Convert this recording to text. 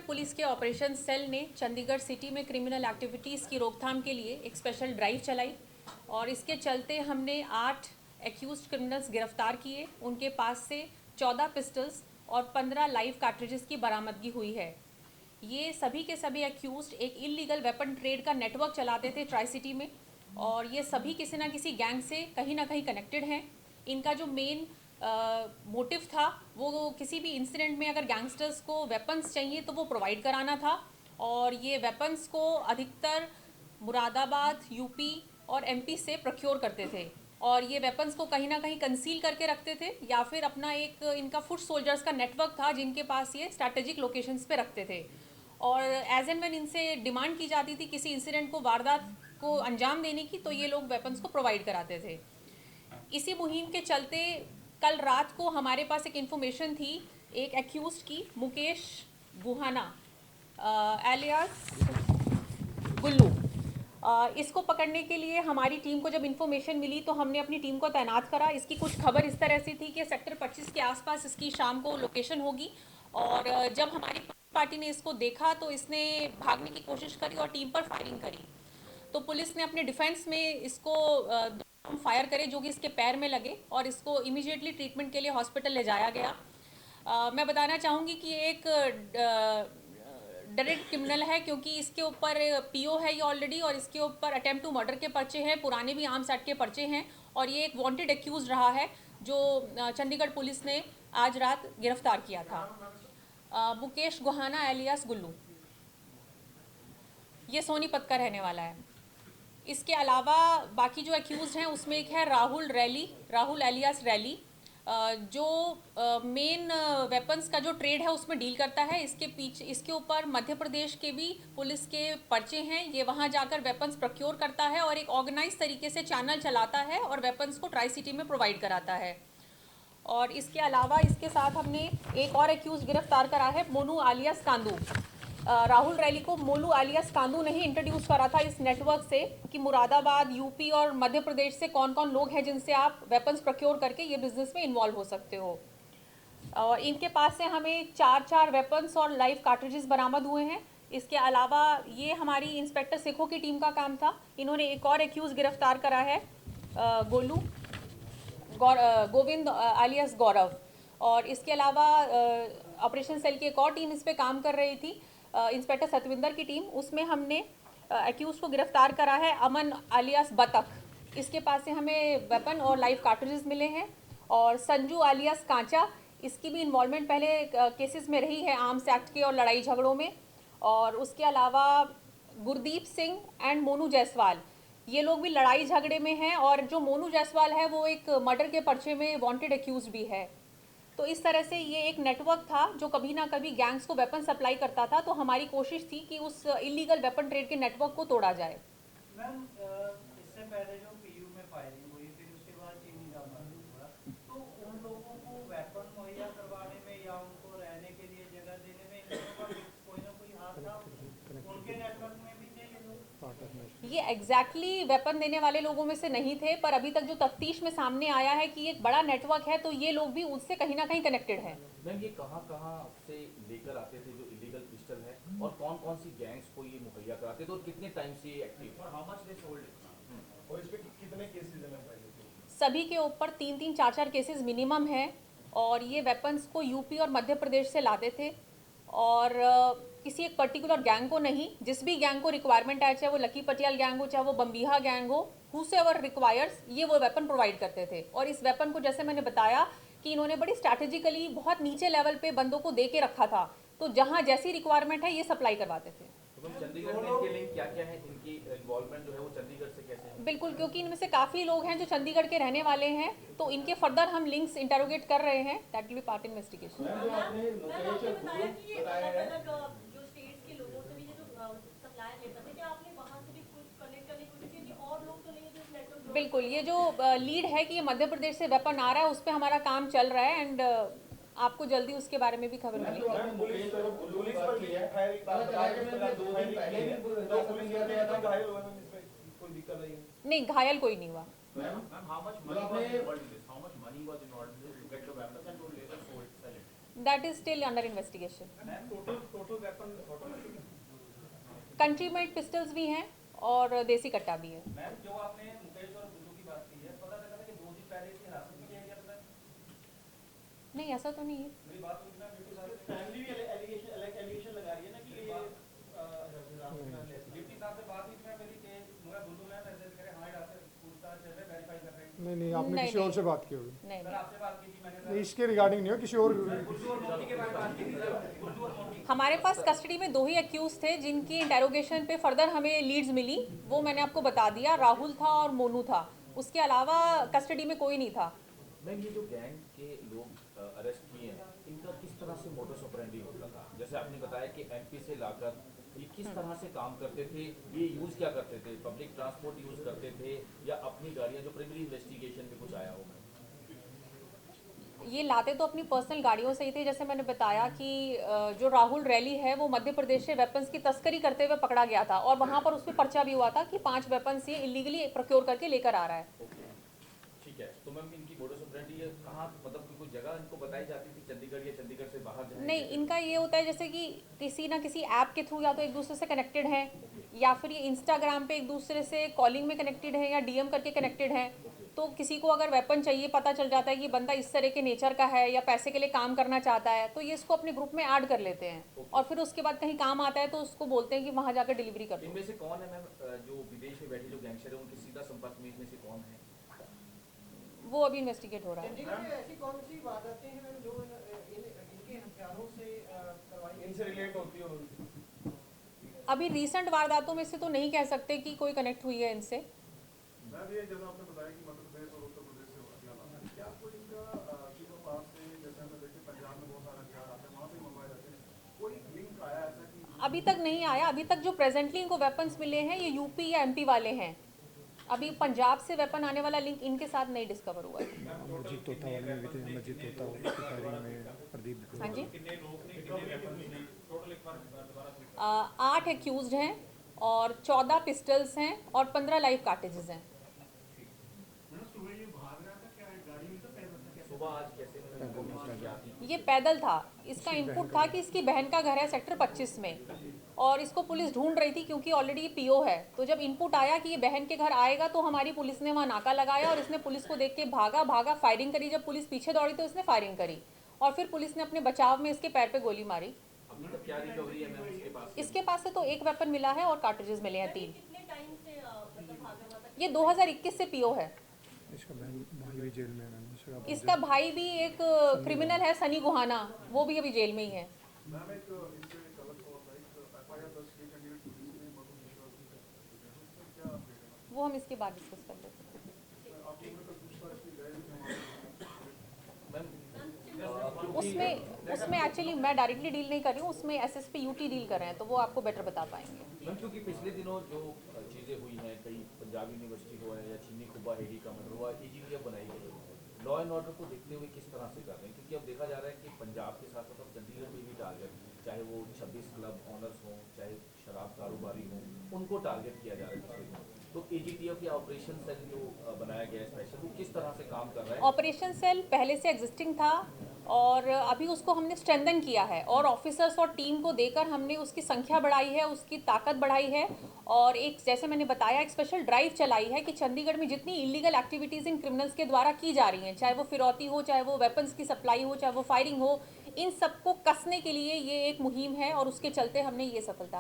Police के operation cell ने Chandigarh city में क्रिमिनल एक्टिविटीज़ की रोकथाम के लिए एक स्पेशल ड्राइव चलाई और इसके चलते हमने 8 एक्यूज्ड क्रिमिनल्स गिरफ्तार किए। उनके पास से 14 पिस्टल्स और 15 लाइव कार्ट्रिजेस की बरामदगी हुई है। ये सभी के सभी एक्यूज्ड एक इलीगल वेपन ट्रेड का नेटवर्क चलाते थे ट्राई सिटी में और ये सभी किसी ना किसी गैंग से कहीं ना कहीं कनेक्टेड हैं। इनका जो मेन मोटिव था वो किसी भी इंसिडेंट में अगर गैंगस्टर्स को वेपन्स चाहिए तो वो प्रोवाइड कराना था और ये वेपन्स को अधिकतर मुरादाबाद, यूपी और एमपी से प्रोक्योर करते थे और ये वेपन्स को कहीं ना कहीं कंसील करके रखते थे या फिर अपना एक इनका फुट सोल्जर्स का नेटवर्क था जिनके पास ये स्ट्रैटेजिक लोकेशंस पे रखते थे और एज एंड व्हेन इनसे डिमांड की जाती थी किसी इंसिडेंट को, वारदात को अंजाम देने की, तो ये लोग वेपन्स को प्रोवाइड कराते थे। इसी मुहिम के चलते कल रात को हमारे पास एक इन्फॉर्मेशन थी एक एक्यूज्ड की, मुकेश गुहाना एलियास गुल्लू। इसको पकड़ने के लिए हमारी टीम को जब इन्फॉर्मेशन मिली तो हमने अपनी टीम को तैनात करा। इसकी कुछ खबर इस तरह से थी कि सेक्टर 25 के आसपास इसकी शाम को लोकेशन होगी और जब हमारी पार्टी ने इसको देखा तो इसने भागने की कोशिश करी और टीम पर फायरिंग करी। तो पुलिस ने अपने डिफेंस में इसको फायर करे जो कि इसके पैर में लगे और इसको इमीडिएटली ट्रीटमेंट के लिए हॉस्पिटल ले जाया गया। मैं बताना चाहूँगी कि एक डायरेक्ट क्रिमिनल है क्योंकि इसके ऊपर पीओ है ये ऑलरेडी और इसके ऊपर अटेम्प्ट टू मर्डर के पर्चे हैं, पुराने भी आर्म्स एक्ट के पर्चे हैं और ये एक वांटेड एक्यूज रहा है जो चंडीगढ़ पुलिस ने आज रात गिरफ्तार किया था। मुकेश गुहाना एलियास गुल्लू ये सोनीपत का रहने वाला है। इसके अलावा बाकी जो एक्यूज हैं उसमें एक है राहुल एलियास रैली जो मेन वेपन्स का जो ट्रेड है उसमें डील करता है। इसके ऊपर मध्य प्रदेश के भी पुलिस के पर्चे हैं। ये वहाँ जाकर वेपन्स प्रोक्योर करता है और एक ऑर्गेनाइज तरीके से चैनल चलाता है और वेपन्स को ट्राई सिटी में प्रोवाइड कराता है। और इसके अलावा इसके साथ हमने एक और एक्यूज गिरफ्तार करा है, मोनू आलियास कांदू। राहुल रैली को मोलू आलियास कांदू ने ही इंट्रोड्यूस करा था इस नेटवर्क से कि मुरादाबाद, यूपी और मध्य प्रदेश से कौन कौन लोग हैं जिनसे आप वेपन्स प्रोक्योर करके ये बिजनेस में इन्वॉल्व हो सकते हो। और इनके पास से हमें 4 वेपन्स और लाइव कार्ट्रिजेस बरामद हुए हैं। इसके अलावा ये हमारी इंस्पेक्टर सिखों की टीम का काम था। इन्होंने एक और एक्यूज गिरफ्तार करा है, गोविंद आलियास गौरव। और इसके अलावा ऑपरेशन सेल की एक और टीम इस पर काम कर रही थी, इंस्पेक्टर सतविंदर की टीम। उसमें हमने एक्यूज को गिरफ्तार करा है, अमन आलियास बतख। इसके पास से हमें वेपन और लाइव कार्ट्रिजेस मिले हैं। और संजू आलियास कांचा, इसकी भी इन्वॉल्वमेंट पहले केसेस में रही है आर्म्स एक्ट के और लड़ाई झगड़ों में। और उसके अलावा गुरदीप सिंह एंड मोनू जायसवाल, ये लोग भी लड़ाई झगड़े में हैं और जो मोनू जायसवाल है वो एक मर्डर के पर्चे में वांटेड एक्यूज भी है। तो इस तरह से ये एक नेटवर्क था जो कभी ना कभी गैंग्स को वेपन सप्लाई करता था। तो हमारी कोशिश थी कि उस इलीगल वेपन ट्रेड के नेटवर्क को तोड़ा जाए। मैम, इससे पहले जो पीयू में फायरिंग हुई फिर उसके बाद चीनी का मामला हुआ, तो उन लोगों को वेपन मुहैया करवाने में या उनको रहने के लिए जगह देने में इन लोगों का कोई ना कोई हाथ था, उनके नेटवर्क में भी थे ये लोग? ये एग्जैक्टली वेपन देने वाले लोगों में से नहीं थे, पर अभी तक जो तफ्तीश में सामने आया है कि एक बड़ा नेटवर्क है तो ये लोग भी उससे कहीं ना कहीं कनेक्टेड है। मैम, ये कहाँ से लेकर आते थे जो इलीगल पिस्टल है और कौन कौन सी गैंग्स को ये मुहैया कराते थे और कितने टाइम से ये एक्टिव और हाउ मच दे सोल्ड और इस पे कितने केसेस हैं पहले? सभी के ऊपर 3-3, 4-4 केसेस मिनिमम है और ये वेपन्स को यूपी और मध्य प्रदेश से लाते थे और किसी एक पर्टिकुलर गैंग को नहीं, जिस भी गैंग को रिक्वायरमेंट आए, चाहे वो लकी पटियाल गैंग हो, चाहे वो बम्बीहा गैंग हो, हुसएवर रिक्वायर्स, ये वो वेपन प्रोवाइड करते थे। और इस वेपन को जैसे मैंने बताया कि इन्होंने बड़ी स्ट्रैटेजिकली बहुत नीचे लेवल पे बंदों को दे के रखा था, तो जहाँ जैसी रिक्वायरमेंट है ये सप्लाई करवाते थे। तो चंडीगढ़ में इनके लिंक क्या-क्या है, इनकी इन्वॉल्वमेंट जो है वो चंडीगढ़ से कैसे है? बिल्कुल, क्योंकि इनमें से काफ़ी लोग हैं जो चंडीगढ़ के रहने वाले हैं, तो इनके फर्दर हम लिंक्स इंटरोगेट कर रहे हैं। That will be part investigation. बिल्कुल, ये जो लीड है कि ये मध्य प्रदेश से वेपन आ रहा है उस पर हमारा काम चल रहा है एंड आपको जल्दी उसके बारे में भी खबर मिलेगी। नहीं, घायल कोई नहीं हुआ। That is still under investigation. Total weapon country made pistols भी हैं और देसी कट्टा भी है। मैम जो आपने मुकेश और गुड्डू की बात की है, पता चला था कि 2 दिन पहले इसकी हिरासत में लिया गया था। नहीं, ऐसा तो नहीं है। मेरी बात हुई ना बिल्कुल साहब से। फैमिली भी एलिगेशन लगा रही है ना कि ये डिप्टी साहब से बात हुई थी मेरी कि मुझे गुड्डू मैम ऐसे करे हाँ हिरासत पूछताछ चल रहा है, वेरीफाई कर रहे हैं। नहीं आपने नहीं, किसी और नहीं। से बात की होगी। नहीं सर नहीं, आपसे बात की थी मैंने नहीं इसके रिगार्डिंग नहीं हो, किसी और गुड्डू और मोती के बारे में बात की थी सर, गुड्डू और मोती। हमारे पास कस्टडी में 2 ही एक्यूज थे जिनकी इंटेरोगेशन पे फर्दर हमें लीड्स मिली, वो मैंने आपको बता दिया, राहुल था और मोनू था। उसके अलावा कस्टडी में कोई नहीं था। मैम ये जो गैंग के लोग अरेस्ट किए हैं, इनका किस तरह से मोडस ऑपरेंडी होता था? जैसे आपने बताया कि एमपी से लाकर ये किस तरह से काम करते थे, ये यूज क्या करते थे, पब्लिक ट्रांसपोर्ट यूज करते थे या अपनी गाड़ियां, जो प्राइमरी इन्वेस्टिगेशन में कुछ आया होगा? ये लाते तो अपनी पर्सनल गाड़ियों से ही थे। जैसे मैंने बताया कि जो राहुल रैली है वो मध्य प्रदेश से वेपन्स की तस्करी करते हुए पकड़ा गया था और वहाँ पर उस पर पर्चा भी हुआ था कि 5 वेपन्स ये इलीगली प्रोक्योर करके लेकर आ रहा है। ओके, ठीक है। तो मैम इनकी मोडस ऑपरेंडी कहाँ, मतलब कोई जगह इनको बताई जाती थी चंडीगढ़ या चंडीगढ़ से बाहर जाने? नहीं, इनका ये होता है जैसे कि किसी ना किसी ऐप के थ्रू या तो एक दूसरे से कनेक्टेड है या फिर ये इंस्टाग्राम पे एक दूसरे से कॉलिंग में कनेक्टेड है या डीएम करके कनेक्टेड है। तो किसी को अगर वेपन चाहिए, पता चल जाता है कि बंदा इस तरह के नेचर का है या पैसे के लिए काम करना चाहता है, तो ये इसको अपने ग्रुप में ऐड कर लेते हैं और फिर उसके बाद कहीं काम आता है तो उसको बोलते हैं कि वहाँ जाकर डिलीवरी कर दो। इनमें से कौन है मैम जो विदेश में बैठे जो गैंगस्टर है, उनके सीधा संपर्क में इनमें से कौन है? वो अभी इन्वेस्टिगेट हो रहा है। चंडीगढ़ में ऐसी कौन सी वारदातें हैं मैम जो इनके हथियारों से करवाई इनसे रिलेट होती हो? अभी रीसेंट वारदातों में से तो नहीं कह सकते कि कोई कनेक्ट हुई है इनसे। मैम ये जैसा आपने बताया कि मध्य प्रदेश और उत्तर प्रदेश से हथियार आते हैं, क्या कोई इनका किसी पास से, जैसे हमें देखिए पंजाब में बहुत सारे हथियार आते हैं, वहाँ से मंगवाए जाते हैं, कोई लिंक आया ऐसा कि? अभी तक नहीं आया। अभी तक जो प्रेजेंटली इनको वेपन्स मिले हैं ये यूपी या एमपी वाले हैं। अभी पंजाब से वेपन आने वाला लिंक इनके साथ नहीं डिस्कवर हुआ है। अमरजीत तोता वाले में भी थे, अमरजीत तोता उसकी फायरिंग में प्रदीप भी हाँ जी, कितने लोग ने, कितने वेपन्स ने टोटल? एक बार दोबारा से। 8 एक्यूज्ड हैं और 14 पिस्टल्स हैं और 15 लाइव कार्टेजेस हैं। सुबह आज कैसे ये पैदल था। इसका इनपुट था कि इसकी बहन का घर है सेक्टर 25 में और इसको पुलिस ढूंढ रही थी क्योंकि ऑलरेडी ये पीओ है। तो जब इनपुट आया कि ये बहन के घर आएगा तो हमारी पुलिस ने वहाँ नाका लगाया और इसने पुलिस को देख के भागा, फायरिंग करी। जब पुलिस पीछे दौड़ी तो इसने फायरिंग करी और फिर पुलिस ने अपने बचाव में इसके पैर पे गोली मारी। अभी तक क्या रिकवरी है मैम इसके पास? इसके पास से तो 1 वेपन मिला है और कार्ट्रिजेस मिले हैं 3। कितने टाइम से मतलब भागा हुआ था? ये 2021 से पीओ है। इसका भाई भी जेल में है। इसका भाई भी एक क्रिमिनल है, सनी गुहाना, वो भी अभी जेल में ही है। मैम एक इससे एक अलग और था, एक एफआईआर दर्ज की चंडीगढ़ पुलिस ने मधु मिश्रा की है, उसमें क्या अपडेट है? वो हम इसके बाद डिस्कस कर लेते हैं। आप लोगों ने कल पूछताछ की गए थे मैम उसमें एक्चुअली मैं डायरेक्टली डील नहीं कर रही हूँ, उसमें एसएसपी यूटी डील कर रहे हैं तो वो आपको बेटर बता पाएंगे। मैम क्योंकि पिछले दिनों जो चीज़ें हुई हैं, कई पंजाब यूनिवर्सिटी हुआ है या चीनी खुबा हेडी का मर्डर हुआ, एजीटीएफ बनाई गई है, लॉ एंड ऑर्डर को देखते हुए किस तरह से कर रहे हैं? क्योंकि अब देखा जा रहा है कि पंजाब के साथ साथ अब चंडीगढ़ में भी टारगेट, चाहे वो 26 क्लब ऑनर्स हों, चाहे शराब कारोबारी हों, उनको टारगेट किया जा रहा है पिछले दिनों। तो एजीटीएफ या ऑपरेशन सेल जो बनाया गया है स्पेशल, वो किस तरह से काम कर रहा है? ऑपरेशन सेल पहले से एग्जिस्टिंग था और अभी उसको हमने स्ट्रेंथन किया है और ऑफिसर्स और टीम को देकर हमने उसकी संख्या बढ़ाई है, उसकी ताकत बढ़ाई है और एक जैसे मैंने बताया एक स्पेशल ड्राइव चलाई है कि चंडीगढ़ में जितनी इलीगल एक्टिविटीज़ इन क्रिमिनल्स के द्वारा की जा रही हैं, चाहे वो फिरौती हो, चाहे वो वेपन्स की सप्लाई हो, चाहे वो फायरिंग हो, इन सबको कसने के लिए ये एक मुहिम है और उसके चलते हमने ये सफलता